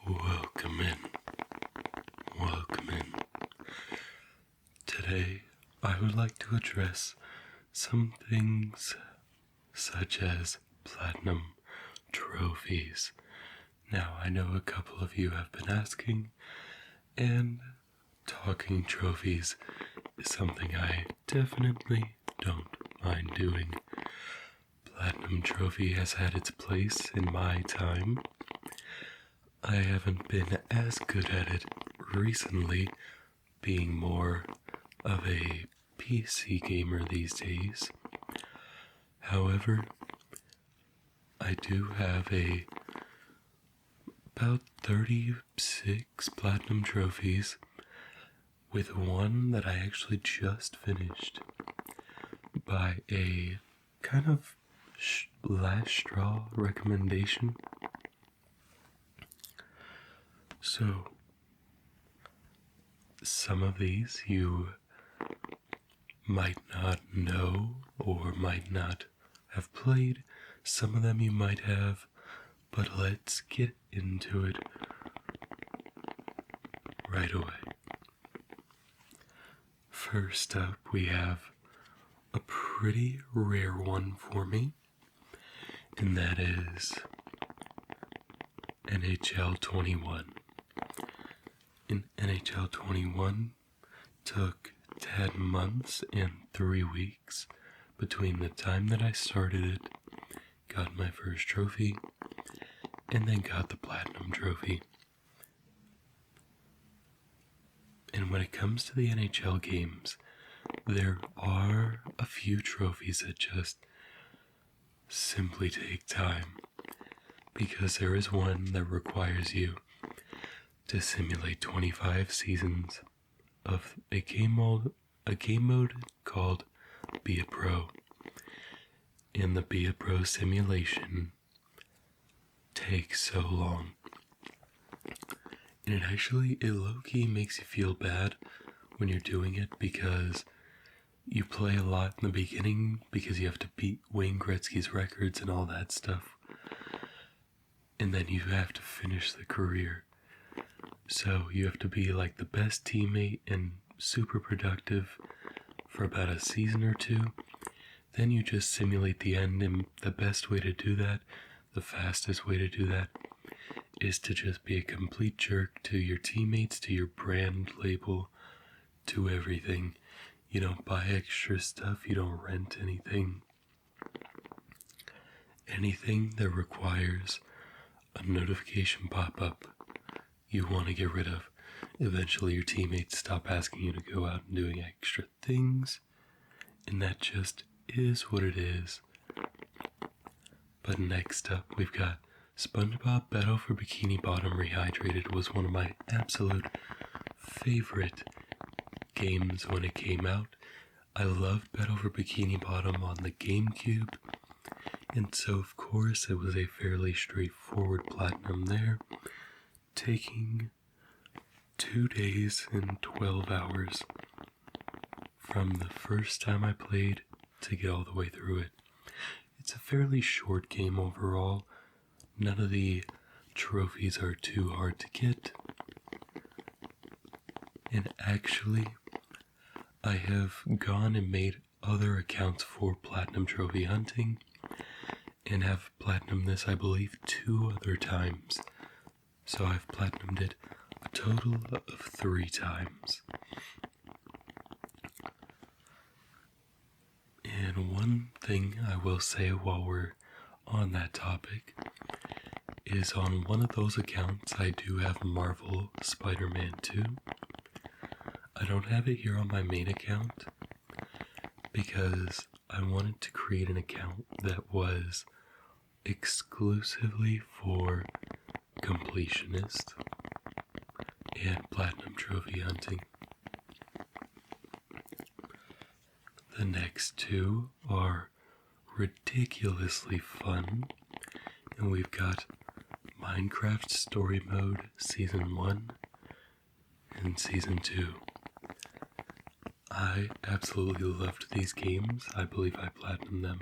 Welcome in. Welcome in. Today, I would like to address some things such as platinum trophies. Now, I know a couple of you have been asking, and talking trophies is something I definitely don't mind doing. Platinum trophy has had its place in my time. I haven't been as good at it recently, being more of a PC gamer these days. However, I do have about 36 platinum trophies, with one that I actually just finished by a kind of last straw recommendation. So, some of these you might not know or might not have played. Some of them you might have, but let's get into it right away. First up, we have a pretty rare one for me, and that is NHL 21. In NHL 21 took 10 months and 3 weeks between the time that I started it, got my first trophy, and then got the platinum trophy. And when it comes to the NHL games, there are a few trophies that just simply take time, because there is one that requires you to simulate 25 seasons of a game mode called Be a Pro. And the Be a Pro simulation takes so long. And it low-key makes you feel bad when you're doing it, because you play a lot in the beginning because you have to beat Wayne Gretzky's records and all that stuff. And then you have to finish the career. So you have to be like the best teammate and super productive for about a season or two. Then you just simulate the end, and the best way to do that, the fastest way to do that, is to just be a complete jerk to your teammates, to your brand label, to everything. You don't buy extra stuff, you don't rent anything. Anything that requires a notification pop-up, you want to get rid of. Eventually your teammates stop asking you to go out and doing extra things, and that just is what it is. But next up, we've got SpongeBob Battle for Bikini Bottom Rehydrated. Was one of my absolute favorite games when it came out. I loved Battle for Bikini Bottom on the GameCube, and so of course it was a fairly straightforward platinum there, taking 2 days and 12 hours from the first time I played to get all the way through it. It's a fairly short game overall. None of the trophies are too hard to get. And actually, I have gone and made other accounts for platinum trophy hunting, and have platinumed this, I believe, 2 other times. So I've platinumed it a total of 3 times. And one thing I will say while we're on that topic is, on one of those accounts I do have Marvel Spider-Man 2. I don't have it here on my main account because I wanted to create an account that was exclusively for completionist and platinum trophy hunting. The next 2 are ridiculously fun, and we've got Minecraft Story Mode Season 1 and Season 2. I absolutely loved these games. I believe I platinumed them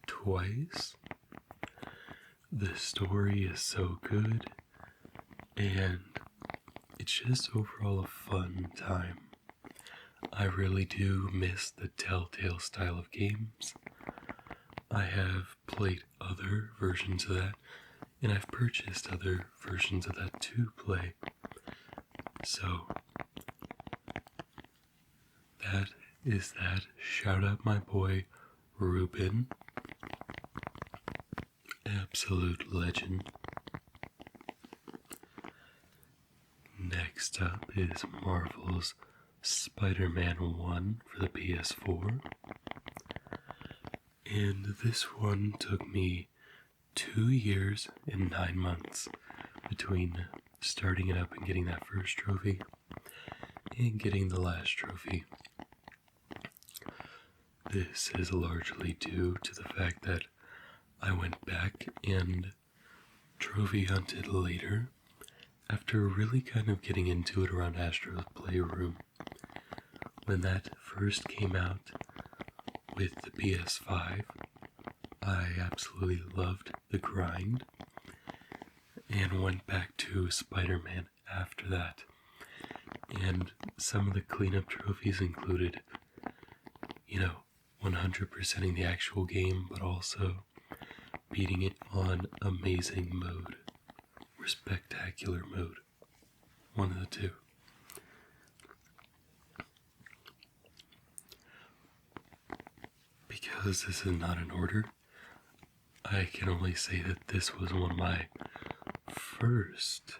twice. The story is so good. and it's just overall a fun time. I really do miss the Telltale style of games. I have played other versions of that, and I've purchased other versions of that to play. So, that is that. Shout out my boy, Ruben. Absolute legend. Next up is Marvel's Spider-Man 1 for the PS4. And this one took me 2 years and 9 months between starting it up and getting that first trophy and getting the last trophy. This is largely due to the fact that I went back and trophy hunted later after really kind of getting into it around Astro's Playroom. When that first came out with the PS5, I absolutely loved the grind and went back to Spider-Man after that. And some of the cleanup trophies included, 100%ing the actual game, but also beating it on amazing mode or spectacular mode. One of the two. Because this is not in order, I can only say that this was one of my first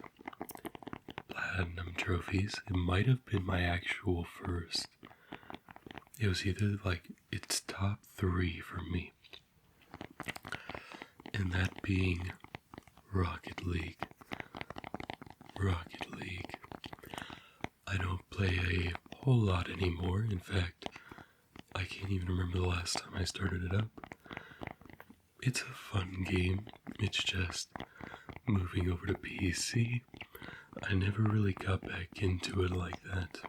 platinum trophies. It might have been my actual first. It was either it's top 3 for me. And that being Rocket League. Rocket League. I don't play a whole lot anymore. In fact, I can't even remember the last time I started it up. It's a fun game. It's just moving over to PC. I never really got back into it like that.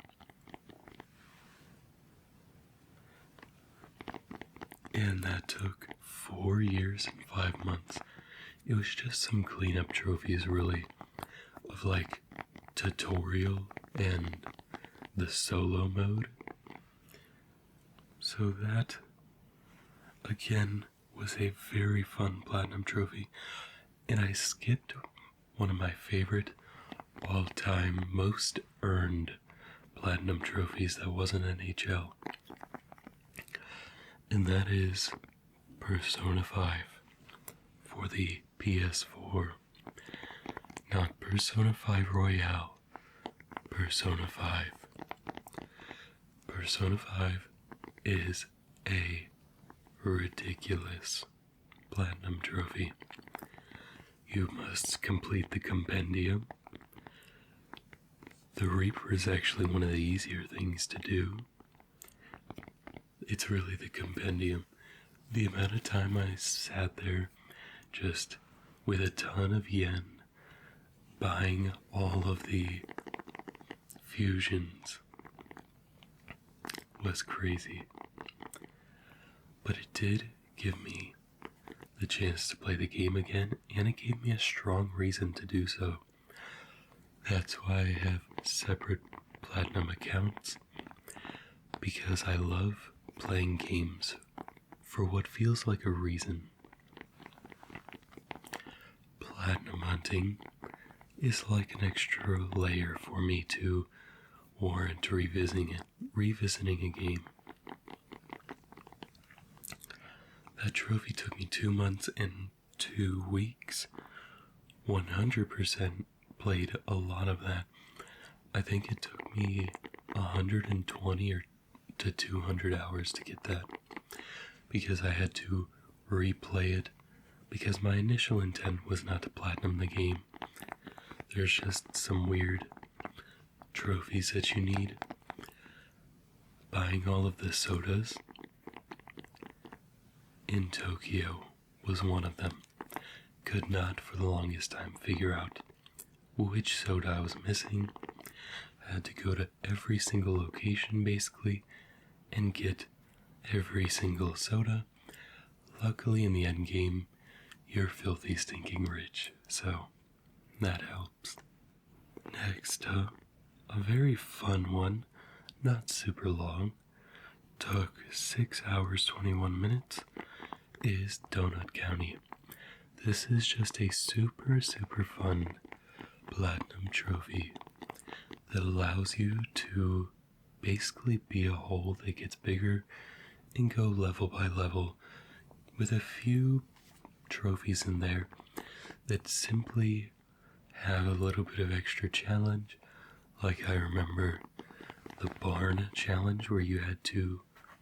And that took 4 years and 5 months. It was just some cleanup trophies, really, of tutorial and the solo mode. So that, again, was a very fun platinum trophy. And I skipped one of my favorite all-time most earned platinum trophies that wasn't NHL. And that is Persona 5 for the PS4. Not Persona 5 Royale, Persona 5. Persona 5 is a ridiculous platinum trophy. You must complete the compendium. The Reaper is actually one of the easier things to do. It's really the compendium. The amount of time I sat there just with a ton of yen buying all of the fusions was crazy. But it did give me the chance to play the game again, and it gave me a strong reason to do so. That's why I have separate platinum accounts, because I love playing games for what feels like a reason. Platinum hunting is like an extra layer for me to warrant revisiting a game. That trophy took me 2 months and 2 weeks. 100% played a lot of that. I think it took me 120 or to 200 hours to get that, because I had to replay it, because my initial intent was not to platinum the game. There's just some weird trophies that you need. Buying all of the sodas in Tokyo was one of them. Could not for the longest time figure out which soda I was missing. I had to go to every single location basically and get every single soda. Luckily in the end game, you're filthy stinking rich, so that helps. Next up, a very fun one, not super long, took 6 hours 21 minutes, is Donut County. This is just a super fun platinum trophy that allows you to basically be a hole that gets bigger and go level by level with a few trophies in there that simply have a little bit of extra challenge. Like I remember the barn challenge where you had to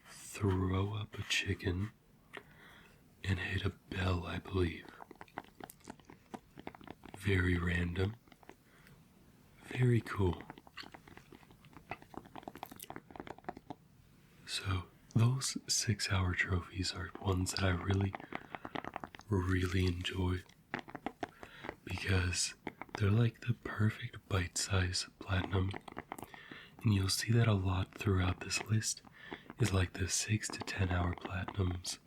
throw up a chicken and hit a bell, I believe. Very random. Very cool. So those 6-hour trophies are ones that I really enjoy because they're like the perfect bite-size platinum, and you'll see that a lot throughout this list is like the 6 to 10 hour platinums.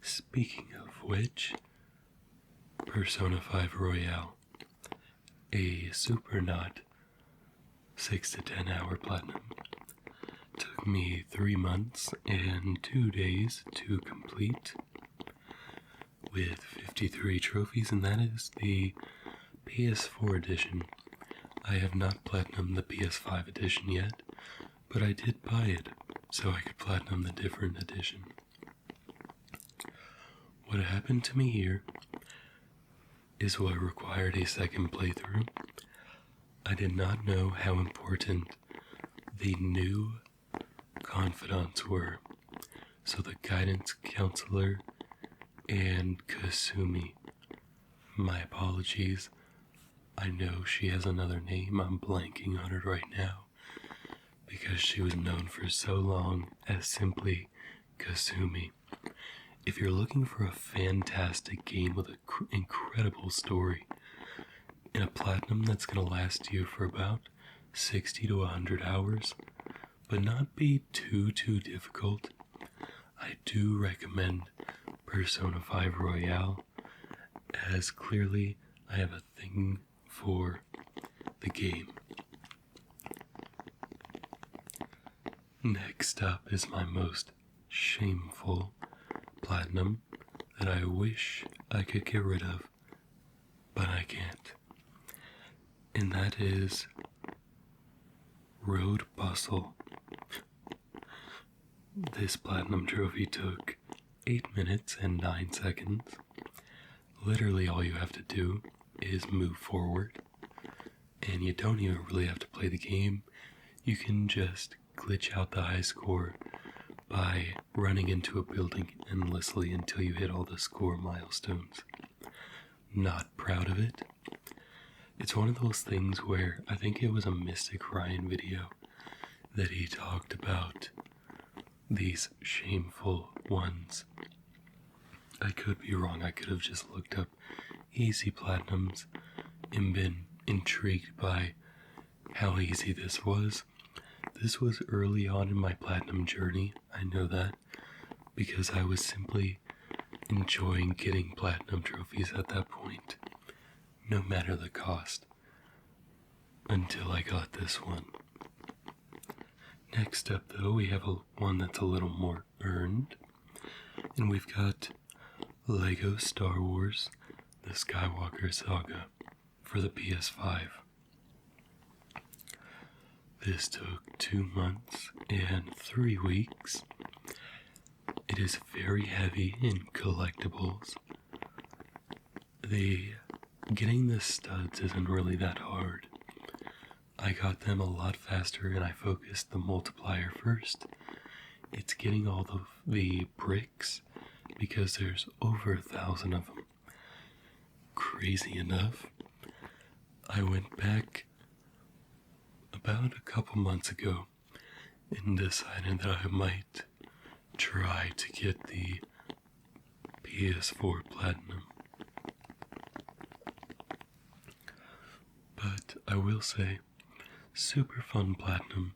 Speaking of which, Persona 5 Royale, a super not 6 to 10 hour platinum, took me 3 months and 2 days to complete with 53 trophies, and that is the PS4 edition. I have not platinumed the PS5 edition yet, but I did buy it so I could platinum the different edition. What happened to me here is what required a second playthrough. I did not know how important the new confidants were. So the guidance counselor and Kasumi. My apologies. I know she has another name. I'm blanking on it right now because she was known for so long as simply Kasumi. If you're looking for a fantastic game with an incredible story and a platinum that's going to last you for about 60 to 100 hours, but not be too difficult, I do recommend Persona 5 Royale, as clearly I have a thing for the game. Next up is my most shameful platinum that I wish I could get rid of, but I can't. And that is Road Bustle. This platinum trophy took 8 minutes and 9 seconds. Literally all you have to do is move forward, and you don't even really have to play the game. You can just glitch out the high score by running into a building endlessly until you hit all the score milestones. Not proud of it. It's one of those things where I think it was a Mystic Ryan video that he talked about these shameful ones. I could be wrong. I could have just looked up easy platinums and been intrigued by how easy this was. This was early on in my platinum journey. I know that because I was simply enjoying getting platinum trophies at that point, no matter the cost, until I got this one. Next up, though, we have one that's a little more earned, and we've got Lego Star Wars, the Skywalker Saga for the PS5. This took 2 months and 3 weeks. It is very heavy in collectibles. Getting the studs isn't really that hard. I got them a lot faster and I focused the multiplier first. It's getting all the bricks because there's over 1,000 of them. Crazy enough, I went back about a couple months ago and decided that I might try to get the PS4 Platinum. But I will say, super fun platinum.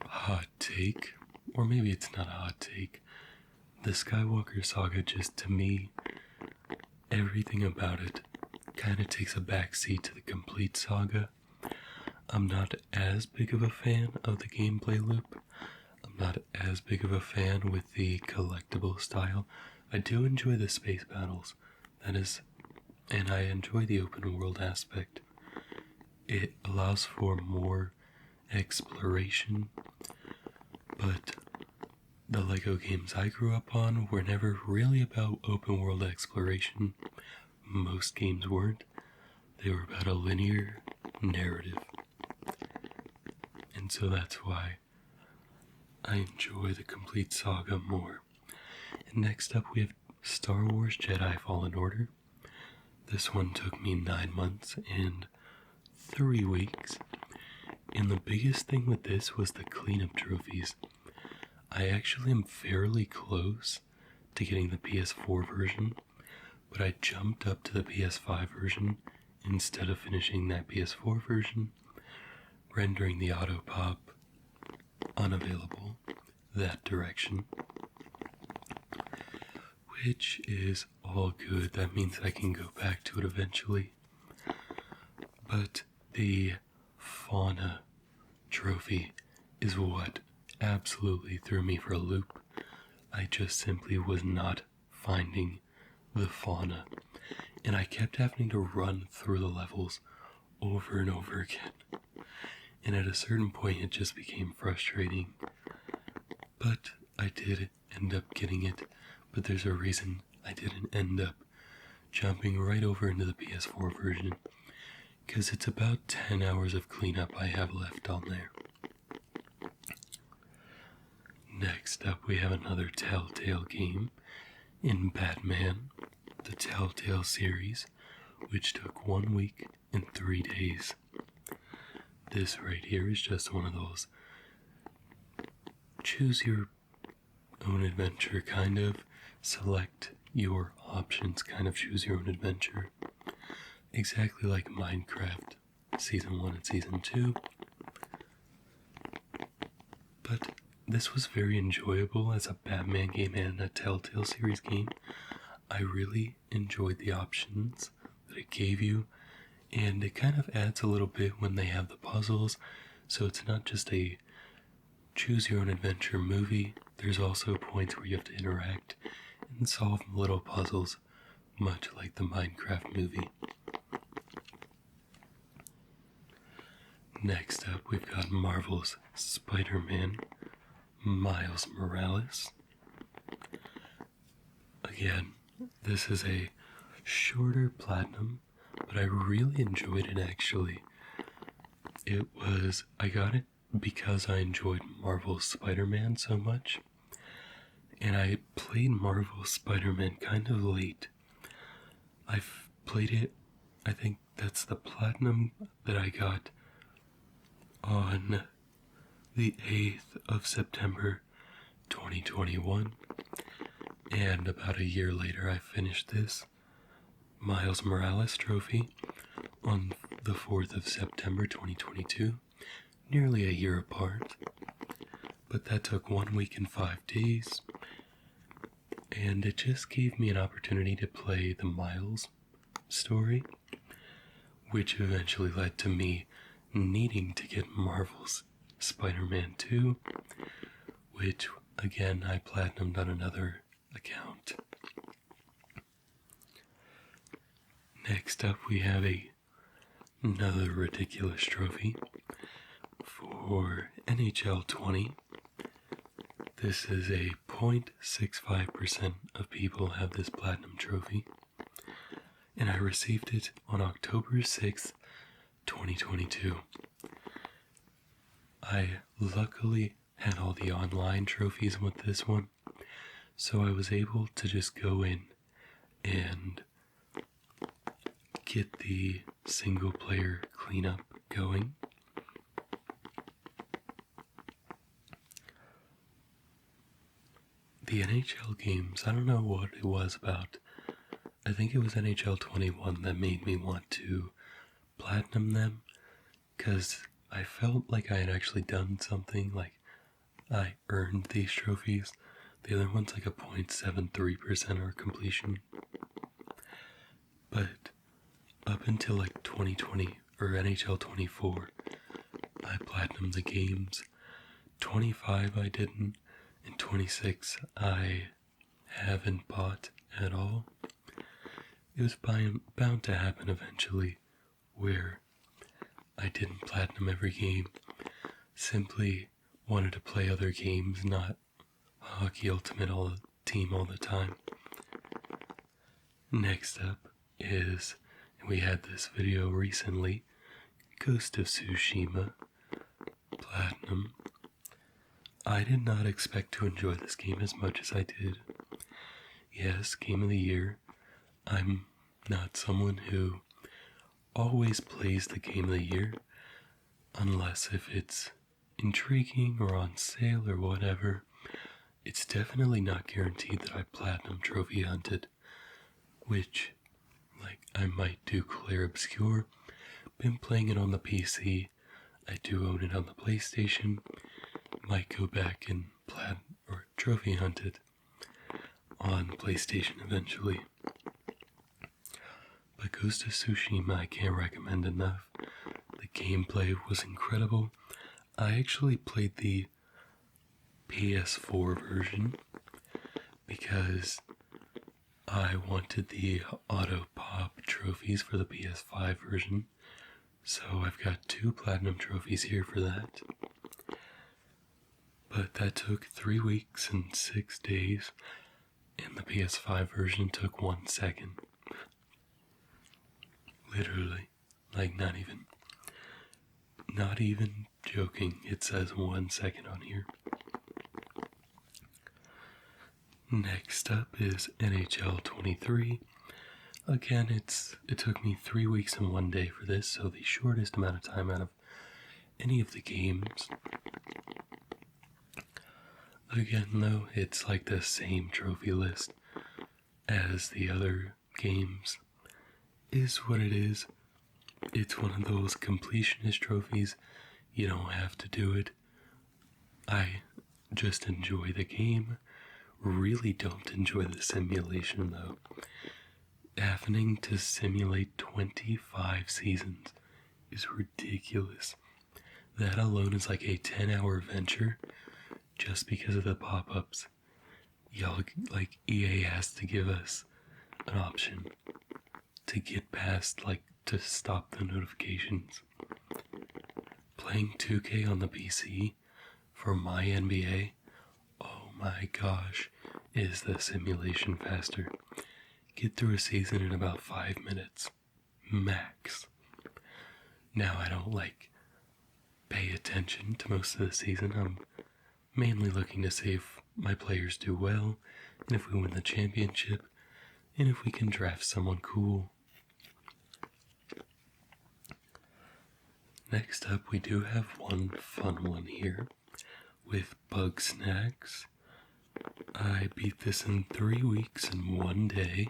Hot take, or maybe it's not a hot take. The Skywalker Saga, just to me, everything about it kind of takes a backseat to the complete saga. I'm not as big of a fan of the gameplay loop. I'm not as big of a fan with the collectible style. I do enjoy the space battles, and I enjoy the open world aspect. It allows for more exploration, but the LEGO games I grew up on were never really about open world exploration. Most games weren't. They were about a linear narrative. And so that's why I enjoy the complete saga more. And next up we have Star Wars Jedi Fallen Order. This one took me 9 months and 3 weeks. And the biggest thing with this was the cleanup trophies. I actually am fairly close to getting the PS4 version, but I jumped up to the PS5 version instead of finishing that PS4 version, rendering the auto pop unavailable that direction. Which is all good. That means I can go back to it eventually. But the fauna trophy is what absolutely threw me for a loop. I just simply was not finding the fauna, and I kept having to run through the levels over and over again. And at a certain point it just became frustrating. But I did end up getting it, but there's a reason I didn't end up jumping right over into the PS4 version, because it's about 10 hours of cleanup I have left on there. Next up we have another Telltale game in Batman, the Telltale series, which took 1 week and 3 days. This right here is just one of those choose your own adventure kind of, select your options kind of choose your own adventure. Exactly like Minecraft Season 1 and Season 2. But this was very enjoyable as a Batman game and a Telltale series game. I really enjoyed the options that it gave you, and it kind of adds a little bit when they have the puzzles, so it's not just a choose your own adventure movie. There's also points where you have to interact and solve little puzzles, much like the Minecraft movie. Next up, we've got Marvel's Spider-Man Miles Morales. Again, this is a shorter platinum, but I really enjoyed it actually. I got it because I enjoyed Marvel's Spider-Man so much, and I played Marvel's Spider-Man kind of late. I've played it, I think that's the platinum that I got on the 8th of September 2021, and about a year later I finished this Miles Morales trophy on the 4th of September 2022, nearly a year apart, but that took 1 week and 5 days, and it just gave me an opportunity to play the Miles story, which eventually led to me needing to get Marvel's Spider-Man 2, which again I platinumed on another account. Next up we have another ridiculous trophy for NHL 20. This is a 0.65% of people have this platinum trophy, and I received it on October 6th, 2022. I luckily had all the online trophies with this one, so I was able to just go in and get the single player cleanup going. The NHL games, I don't know what it was about. I think it was NHL 21 that made me want to platinum them, because I felt like I had actually done something, like I earned these trophies. The other one's like a 0.73% or completion. But up until like 2020 or NHL 24, I platinumed the games. 25 I didn't, and 26 I haven't bought at all. It was bound to happen eventually where I didn't platinum every game, simply wanted to play other games, not Hockey Ultimate Team all the time. Next up is, we had this video recently, Ghost of Tsushima Platinum. I did not expect to enjoy this game as much as I did. Yes, Game of the Year. I'm not someone who always plays the Game of the Year, unless if it's intriguing or on sale or whatever. It's definitely not guaranteed that I platinum trophy hunted, which, like, I might do Clair Obscure. Been playing it on the PC. I do own it on the PlayStation. Might go back and or trophy hunt it on PlayStation eventually. But Ghost of Tsushima I can't recommend enough. The gameplay was incredible. I actually played the PS4 version because I wanted the auto pop trophies for the PS5 version. So I've got 2 platinum trophies here for that. But that took 3 weeks and 6 days, and the PS5 version took 1 second. Literally, like not even joking, it says 1 second on here. Next up is NHL 23. Again, it took me 3 weeks and 1 day for this, so the shortest amount of time out of any of the games. Again, though, it's like the same trophy list as the other games. Is what it is. It's one of those completionist trophies. You don't have to do it. I just enjoy the game. Really don't enjoy the simulation, though. Having to simulate 25 seasons is ridiculous. That alone is like a 10-hour venture just because of the pop-ups. Y'all, like, EA has to give us an option to get past, like, to stop the notifications. Playing 2K on the PC for my NBA, oh my gosh, is the simulation faster. Get through a season in about 5 minutes, max. Now I don't, like, pay attention to most of the season. I'm mainly looking to see if my players do well, and if we win the championship, and if we can draft someone cool. Next up, we do have one fun one here with Bug Snacks. I beat this in 3 weeks and 1 day.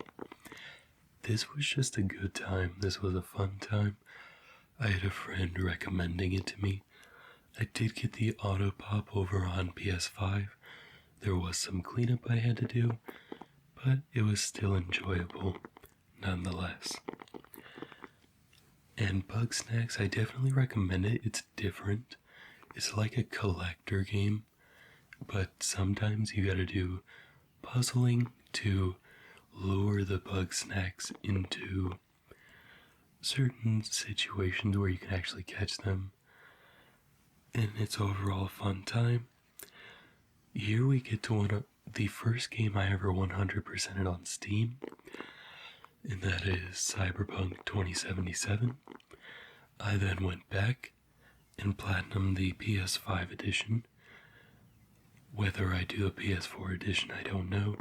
This was just a good time. This was a fun time. I had a friend recommending it to me. I did get the auto pop over on PS5. There was some cleanup I had to do, but it was still enjoyable nonetheless. And Bug Snacks, I definitely recommend it. It's different. It's like a collector game, but sometimes you gotta do puzzling to lure the Bug Snacks into certain situations where you can actually catch them. And it's overall a fun time. Here we get to the first game I ever 100%ed on Steam, and that is Cyberpunk 2077. I then went back and platinumed the PS5 edition. Whether I do a PS4 edition, I don't know.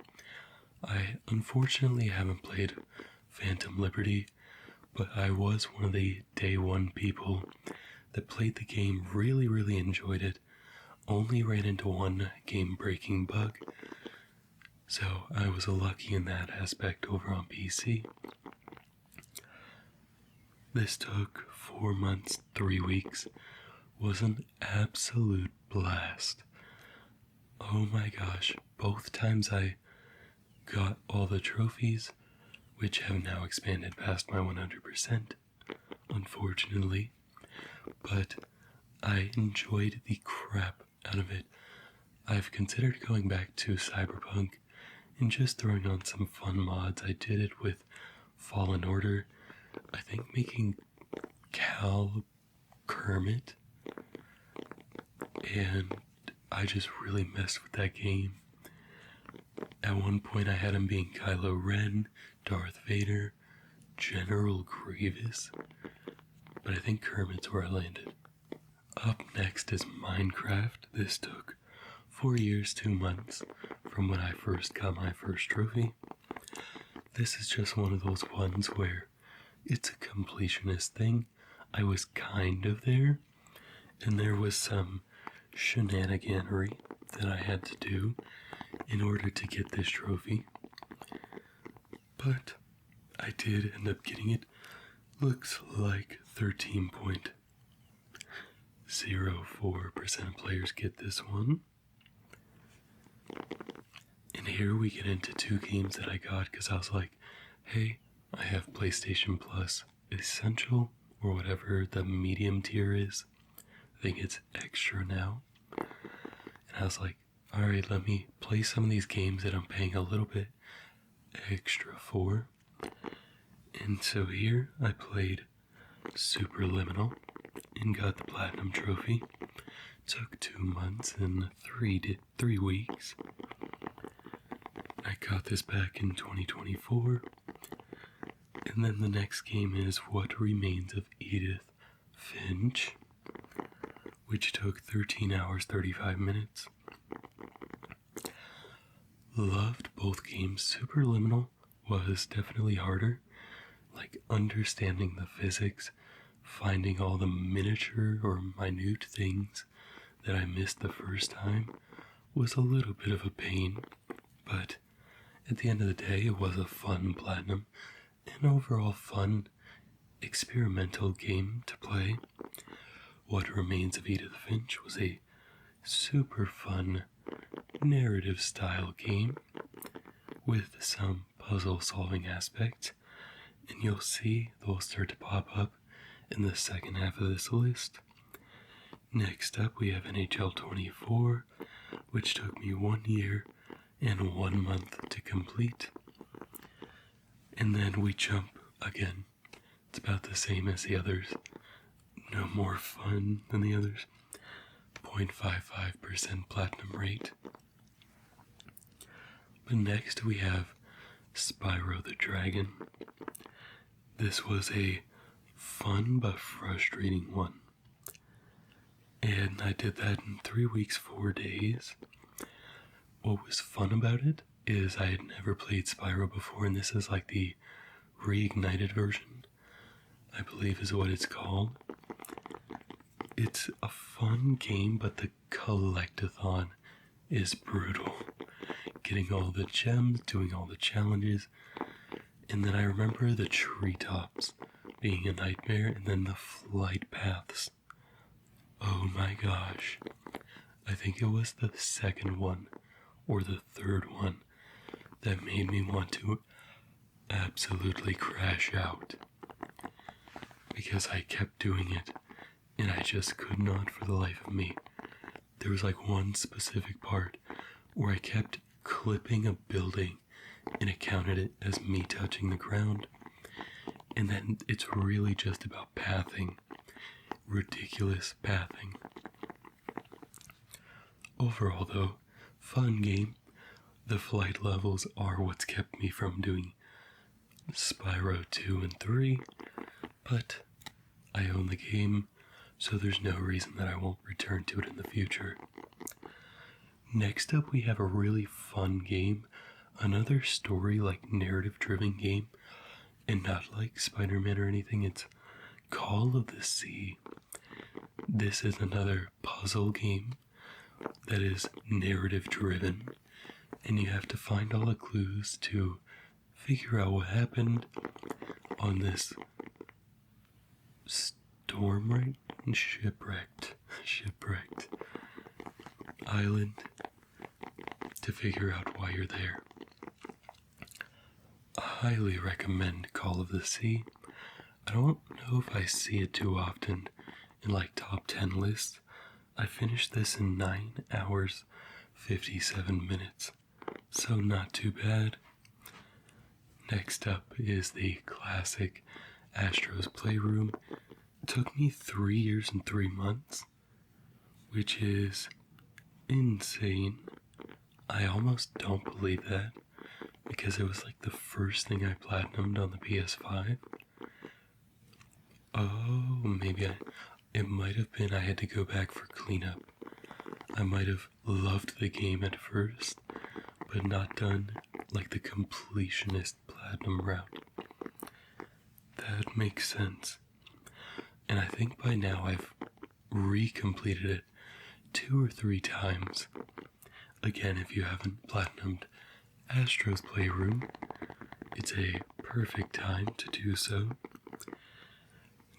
I unfortunately haven't played Phantom Liberty, but I was one of the day one people that played the game, really enjoyed it, only ran into one game-breaking bug, so I was lucky in that aspect over on PC. This took 4 months, 3 weeks, was an absolute blast. Oh my gosh, both times I got all the trophies which have now expanded past my 100%, unfortunately. But I enjoyed the crap out of it. I've considered going back to Cyberpunk and just throwing on some fun mods. I did it with Fallen Order. I think making Cal Kermit, and I just really messed with that game. At one point I had him being Kylo Ren, Darth Vader, General Grievous, but I think Kermit's where I landed. Up next is Minecraft. This took 4 years, 2 months from when I first got my first trophy. This is just one of those ones where it's a completionist thing. I was kind of there, and there was some shenaniganery that I had to do in order to get this trophy. But I did end up getting it. Looks like 13.04% of players get this one. And here we get into 2 games that I got because I was like, hey, I have PlayStation Plus Essential, or whatever the medium tier is. I think it's extra now. And I was like, alright, let me play some of these games that I'm paying a little bit extra for. And so here I played Superliminal and got the Platinum Trophy. Took 2 months and 3 weeks. I got this back in 2024. And then the next game is What Remains of Edith Finch, which took 13 hours, 35 minutes. Loved both games. Superliminal was definitely harder. Like understanding the physics, finding all the miniature or minute things that I missed the first time was a little bit of a pain. But at the end of the day, it was a fun platinum. An overall fun, experimental game to play. What Remains of Edith Finch was a super fun, narrative style game with some puzzle solving aspects, and you'll see they'll start to pop up in the second half of this list. Next up we have NHL 24, which took me 1 year and 1 month to complete. And then we jump again. It's about the same as the others. No more fun than the others. 0.55% platinum rate. But next we have Spyro the Dragon. This was a fun but frustrating one. And I did that in 3 weeks, 4 days. What was fun about it is I had never played Spyro before, and this is like the reignited version, I believe is what it's called. It's a fun game, but the collectathon is brutal. Getting all the gems, doing all the challenges, and then I remember the treetops being a nightmare, and then the flight paths. Oh my gosh. I think it was the second one or the third one that made me want to absolutely crash out, because I kept doing it and I just could not for the life of me. There was like one specific part where I kept clipping a building and it counted it as me touching the ground, and then it's really just about pathing. Ridiculous pathing. Overall though, fun game. The flight levels are what's kept me from doing Spyro 2 and 3, but I own the game, so there's no reason that I won't return to it in the future. Next up we have a really fun game, another story like narrative driven game, and not like Spider-Man or anything. It's Call of the Sea. This is another puzzle game that is narrative driven, and you have to find all the clues to figure out what happened on this shipwrecked island to figure out why you're there. highly recommend Call of the Sea. I don't know if I see it too often in like top 10 lists. I finished this in 9 hours, 57 minutes, so not too bad. Next up is the classic Astro's Playroom. It took me 3 years and 3 months, which is insane. I almost don't believe that, because it was like the first thing I platinumed on the PS5. Oh, it might have been I had to go back for cleanup. I might have loved the game at first, but not done like the completionist platinum route. That makes sense. And I think by now I've recompleted it 2 or 3 times. Again, if you haven't platinumed Astro's Playroom, it's a perfect time to do so.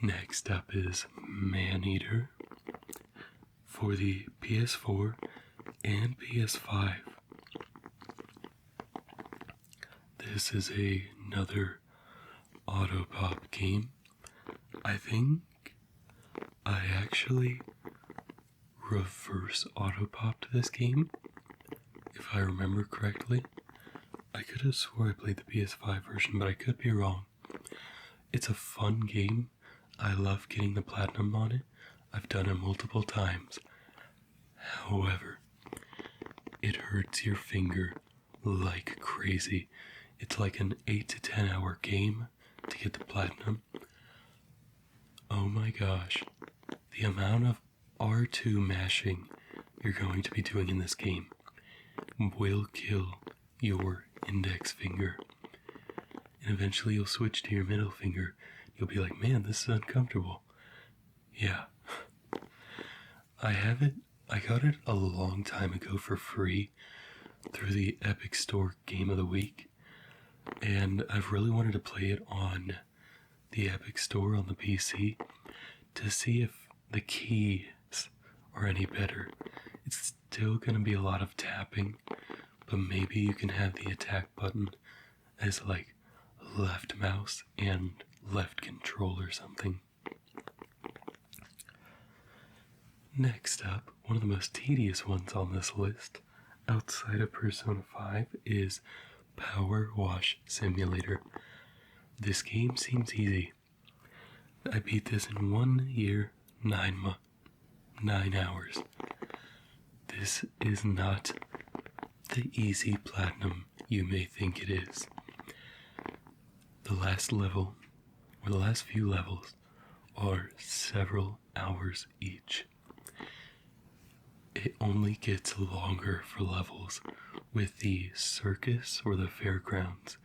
Next up is Maneater for the PS4 and PS5. This is another auto pop game. I think I actually reverse auto popped this game, if I remember correctly. I could have swore I played the PS5 version, but I could be wrong. It's a fun game. I love getting the platinum on it. I've done it multiple times. However, it hurts your finger like crazy. It's like an 8 to 10 hour game to get the platinum. Oh my gosh, the amount of R2 mashing you're going to be doing in this game will kill your index finger. And eventually you'll switch to your middle finger. You'll be like, man, this is uncomfortable. Yeah. I got it a long time ago for free through the Epic Store Game of the Week. And I've really wanted to play it on the Epic Store on the PC to see if the keys are any better. It's still going to be a lot of tapping, but maybe you can have the attack button as like left mouse and left control or something. Next up, one of the most tedious ones on this list, outside of Persona 5, is Power Wash Simulator. This game seems easy. I beat this in 1 year, 9 hours. This is not the easy platinum you may think it is. The last level, or the last few levels, are several hours each. It only gets longer for levels with the circus or the fairgrounds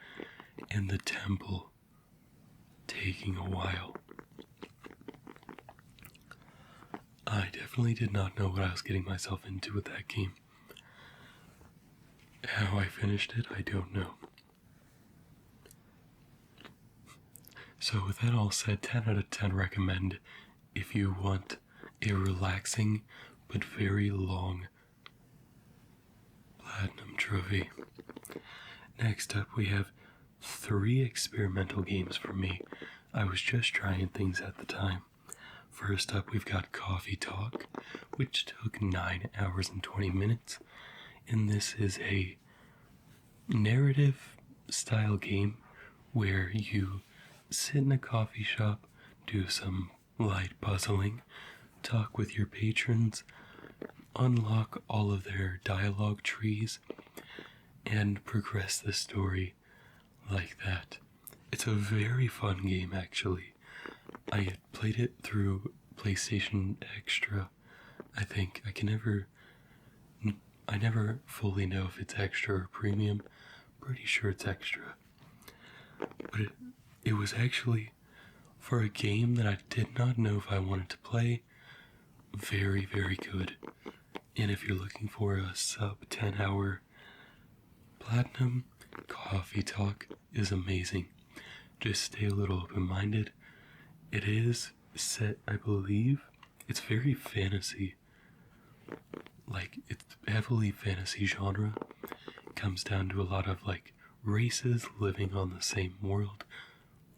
and the temple taking a while. I definitely did not know what I was getting myself into with that game. How I finished it, I don't know. So with that all said, 10 out of 10 recommend if you want a relaxing but very long platinum trophy. Next up, we have 3 experimental games for me. I was just trying things at the time. First up, we've got Coffee Talk, which took 9 hours and 20 minutes. And this is a narrative style game where you sit in a coffee shop, do some light puzzling, talk with your patrons, unlock all of their dialogue trees, and progress the story like that. It's a very fun game, actually. I had played it through PlayStation Extra. I think I never fully know if it's extra or premium. Pretty sure it's extra. But it was actually, for a game that I did not know if I wanted to play, very, very good. And if you're looking for a sub 10 hour platinum, Coffee Talk is amazing. Just stay a little open-minded. It is set, I believe, it's very fantasy. Like, it's heavily fantasy genre. It comes down to a lot of, like, races living on the same world,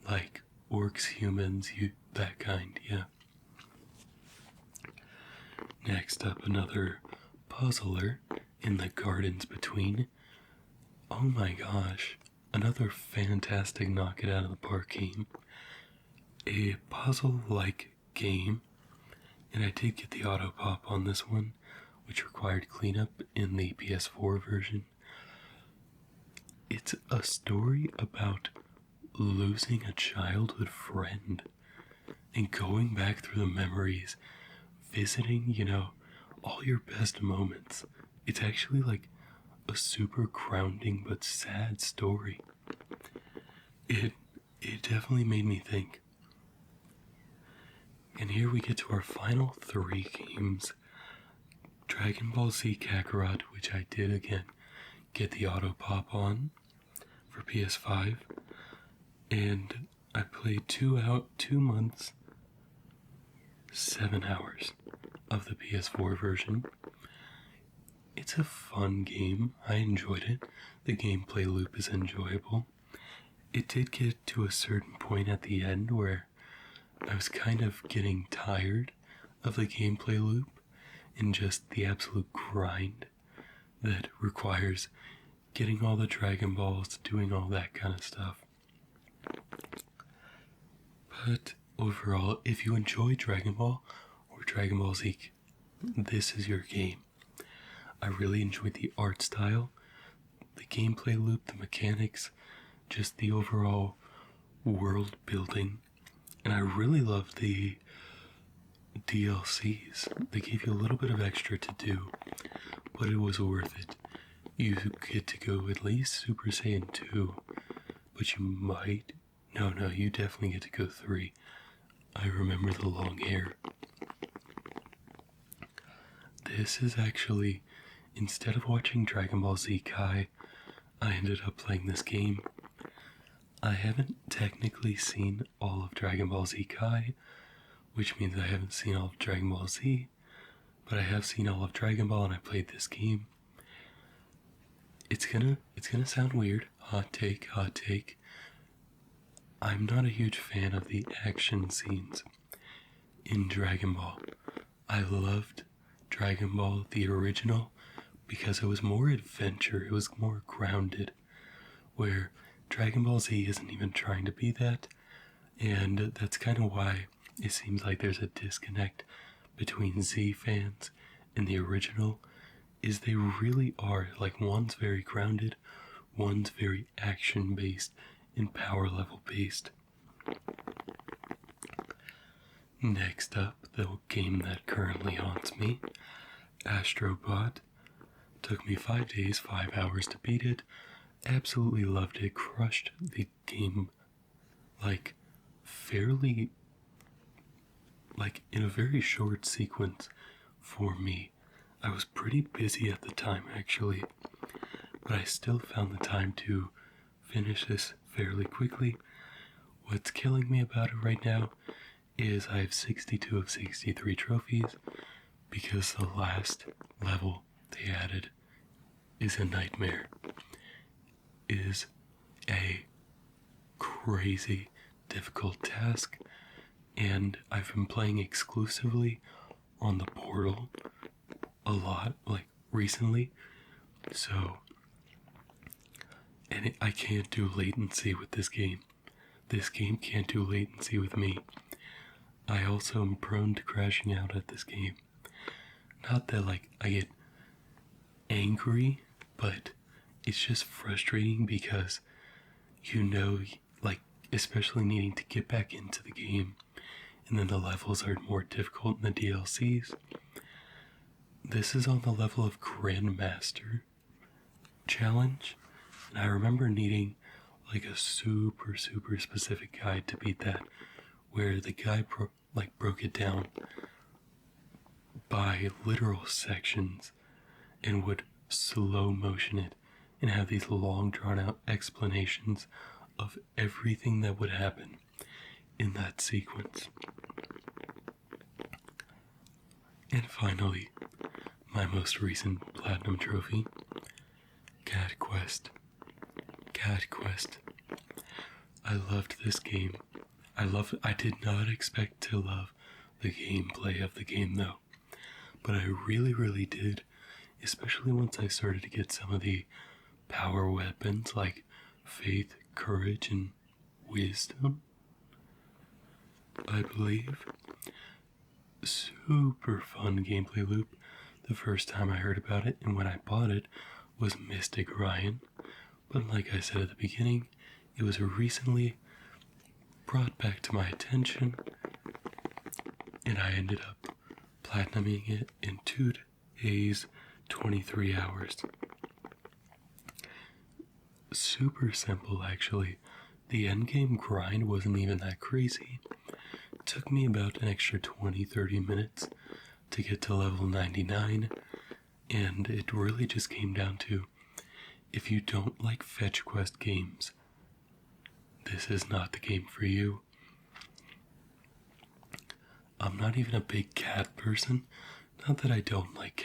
like orcs, humans, that kind, yeah. Next up, another puzzler in the gardens between. Oh my gosh, another fantastic knock it out of the park game. A puzzle-like game, and I did get the auto pop on this one, which required cleanup in the PS4 version. It's a story about losing a childhood friend and going back through the memories, visiting, all your best moments. It's actually like a super grounding but sad story. It definitely made me think. And here we get to our final 3 games. Dragon Ball Z Kakarot, which I did again get the auto pop on for PS5, and I played 2 months, 7 hours of the PS4 version. It's a fun game. I enjoyed it. The gameplay loop is enjoyable. It did get to a certain point at the end where I was kind of getting tired of the gameplay loop and just the absolute grind that requires getting all the Dragon Balls, doing all that kind of stuff. But overall, if you enjoy Dragon Ball or Dragon Ball Z, this is your game. I really enjoyed the art style, the gameplay loop, the mechanics, just the overall world building. And I really loved the DLCs. They gave you a little bit of extra to do, but it was worth it. You get to go at least Super Saiyan 2, but you might... No, you definitely get to go 3. I remember the long hair. This is actually, instead of watching Dragon Ball Z Kai, I ended up playing this game. I haven't technically seen all of Dragon Ball Z Kai, which means I haven't seen all of Dragon Ball Z, but I have seen all of Dragon Ball and I played this game. It's gonna sound weird. Hot take. I'm not a huge fan of the action scenes in Dragon Ball. I loved Dragon Ball, the original, because it was more adventure, it was more grounded, where Dragon Ball Z isn't even trying to be that, and that's kind of why it seems like there's a disconnect between Z fans and the original, is they really are, like, one's very grounded, one's very action-based and power level based. Next up, the game that currently haunts me, Astro Bot. Took me 5 days, 5 hours to beat it. Absolutely loved it. Crushed the game, fairly, in a very short sequence for me. I was pretty busy at the time, actually, but I still found the time to finish this fairly quickly. What's killing me about it right now is I have 62 of 63 trophies because the last level they added is a nightmare. Is a crazy difficult task, and I've been playing exclusively on the portal a lot, recently, so, and I can't do latency with this game. This game can't do latency with me. I also am prone to crashing out at this game. Not that, I get angry, but it's just frustrating because, especially needing to get back into the game, and then the levels are more difficult in the DLCs. This is on the level of Grandmaster challenge, and I remember needing a super specific guide to beat that, where the guy broke it down by literal sections and would slow motion it and have these long drawn out explanations of everything that would happen in that sequence. And finally, my most recent platinum trophy, Cat Cat Quest. I loved this game. I did not expect to love the gameplay of the game though, but I really, really did, especially once I started to get some of the power weapons like faith, courage, and wisdom, I believe. Super fun gameplay loop. The first time I heard about it and when I bought it was Mystic Ryan, but like I said at the beginning, it was recently brought back to my attention, and I ended up platinuming it in 2 days, 23 hours. Super simple, actually. The endgame grind wasn't even that crazy. It took me about an extra 20-30 minutes to get to level 99, and it really just came down to, if you don't like fetch quest games, this is not the game for you. I'm not even a big cat person. Not that I don't like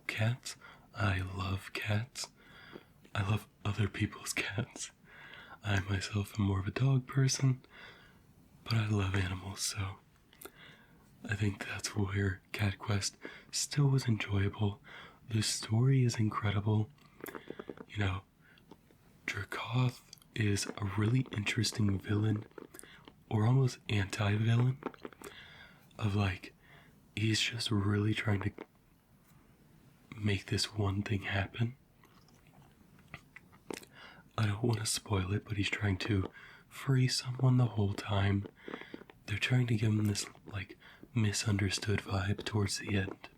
cats. I love cats. I love other people's cats. I myself am more of a dog person, but I love animals, so I think that's where Cat Quest still was enjoyable. The story is incredible. You know, Dracoth is a really interesting villain, or almost anti-villain, of like, he's just really trying to make this one thing happen. I don't want to spoil it, but he's trying to free someone the whole time. They're trying to give him this, like, misunderstood vibe towards the end.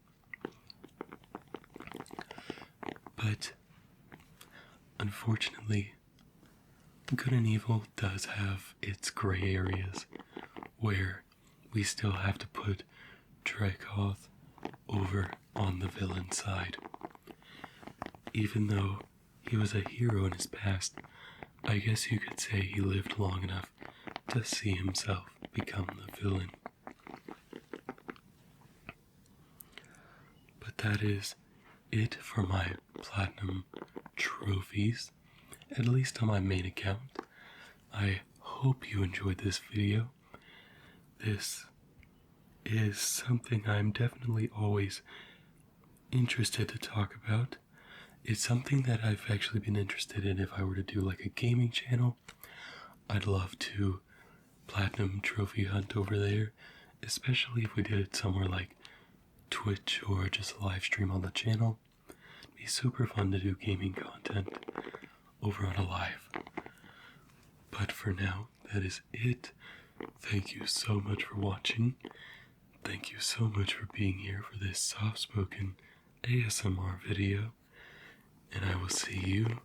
But, unfortunately, good and evil does have its gray areas, where we still have to put Dracoth over on the villain side. Even though he was a hero in his past, I guess you could say he lived long enough to see himself become the villain. But that is it for my platinum trophies, at least on my main account. I hope you enjoyed this video. This is something I'm definitely always interested to talk about. It's something that I've actually been interested in if I were to do like a gaming channel. I'd love to platinum trophy hunt over there, especially if we did it somewhere like Twitch or just a live stream on the channel. It'd be super fun to do gaming content over on a live. But for now, that is it. Thank you so much for watching. Thank you so much for being here for this soft-spoken ASMR video. And I will see you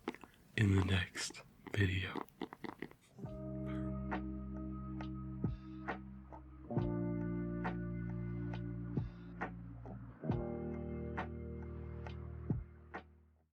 in the next video.